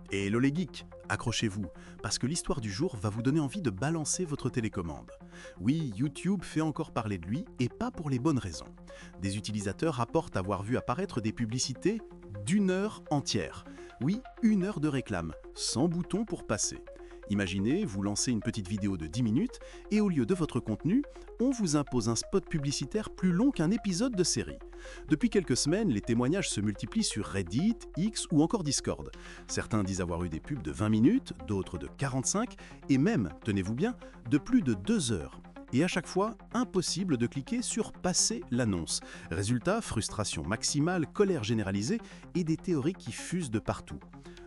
Et hello les geeks, accrochez-vous, parce que l'histoire du jour va vous donner envie de balancer votre télécommande. Oui, YouTube fait encore parler de lui, et pas pour les bonnes raisons. Des utilisateurs rapportent avoir vu apparaître des publicités d'une heure entière. Oui, une heure de réclame, sans bouton pour passer. Imaginez, vous lancez une petite vidéo de 10 minutes, et au lieu de votre contenu, on vous impose un spot publicitaire plus long qu'un épisode de série. Depuis quelques semaines, les témoignages se multiplient sur Reddit, X ou encore Discord. Certains disent avoir eu des pubs de 20 minutes, d'autres de 45, et même, tenez-vous bien, de plus de 2 heures. Et à chaque fois, impossible de cliquer sur « Passer l'annonce ». Résultat, frustration maximale, colère généralisée et des théories qui fusent de partout.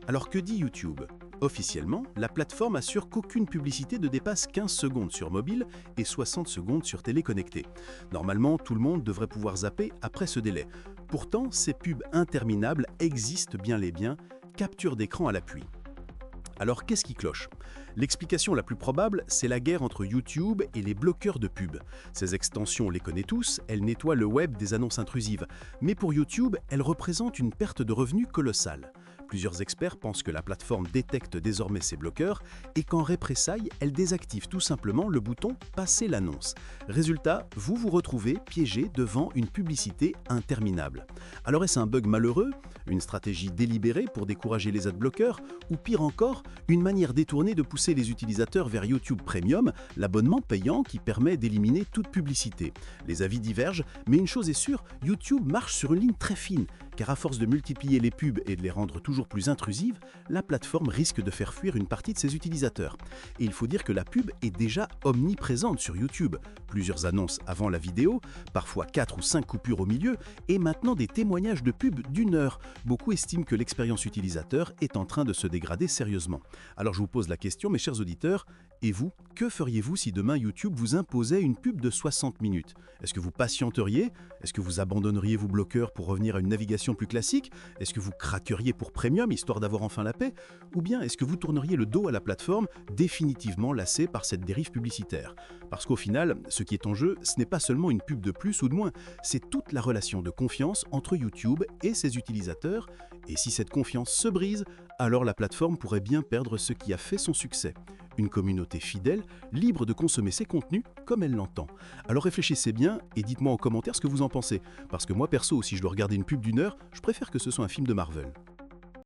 Alors que dit YouTube ? Officiellement, la plateforme assure qu'aucune publicité ne dépasse 15 secondes sur mobile et 60 secondes sur télé connectée. Normalement, tout le monde devrait pouvoir zapper après ce délai. Pourtant, ces pubs interminables existent bien et bien, capture d'écran à l'appui. Alors qu'est-ce qui cloche ? L'explication la plus probable, c'est la guerre entre YouTube et les bloqueurs de pubs. Ces extensions, on les connaît tous, elles nettoient le web des annonces intrusives. Mais pour YouTube, elles représentent une perte de revenus colossale. Plusieurs experts pensent que la plateforme détecte désormais ces bloqueurs et qu'en représailles, elle désactive tout simplement le bouton « Passer l'annonce ». Résultat, vous vous retrouvez piégé devant une publicité interminable. Alors est-ce un bug malheureux ? Une stratégie délibérée pour décourager les adblockers ? Ou pire encore, une manière détournée de pousser les utilisateurs vers YouTube Premium, l'abonnement payant qui permet d'éliminer toute publicité. Les avis divergent, mais une chose est sûre, YouTube marche sur une ligne très fine, car à force de multiplier les pubs et de les rendre toujours plus intrusives, la plateforme risque de faire fuir une partie de ses utilisateurs. Et il faut dire que la pub est déjà omniprésente sur YouTube. Plusieurs annonces avant la vidéo, parfois 4 ou 5 coupures au milieu, et maintenant des témoignages de pub d'une heure. Beaucoup estiment que l'expérience utilisateur est en train de se dégrader sérieusement. Alors je vous pose la question, mes chers auditeurs, et vous, que feriez-vous si demain YouTube vous imposait une pub de 60 minutes ? Est-ce que vous patienteriez ? Est-ce que vous abandonneriez vos bloqueurs pour revenir à une navigation plus classique ? Est-ce que vous craqueriez pour Premium, histoire d'avoir enfin la paix ? Ou bien est-ce que vous tourneriez le dos à la plateforme, définitivement lassé par cette dérive publicitaire ? Parce qu'au final, ce qui est en jeu, ce n'est pas seulement une pub de plus ou de moins, c'est toute la relation de confiance entre YouTube et ses utilisateurs. Et si cette confiance se brise, alors la plateforme pourrait bien perdre ce qui a fait son succès. Une communauté fidèle, libre de consommer ses contenus comme elle l'entend. Alors réfléchissez bien et dites-moi en commentaire ce que vous en pensez. Parce que moi perso, si je dois regarder une pub d'une heure, je préfère que ce soit un film de Marvel.